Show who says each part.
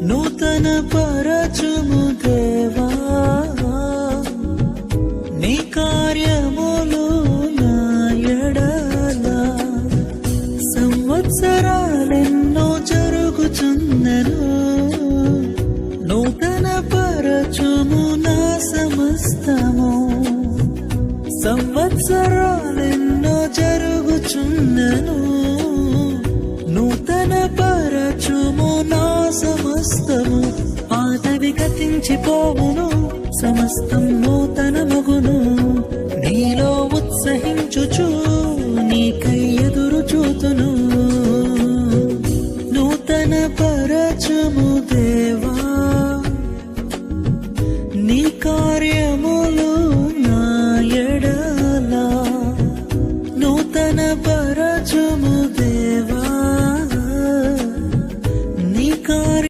Speaker 1: నూతన పరచుము దేవా నీ కార్యములు నా ఎడల సంవత్సరాలెన్నో జరుగుచున్నను నూతన పరచుము నా సమస్తము సంవత్సరాలెన్నో జరుగుచున్నను నూతన పరచుము నా సమస్తము పాతవి గతించిపోవును సమస్తం నూతనమగును నీలో ఉత్సహించుచు నీకై ఎదురు చూతును నూతన పరచుము దేవా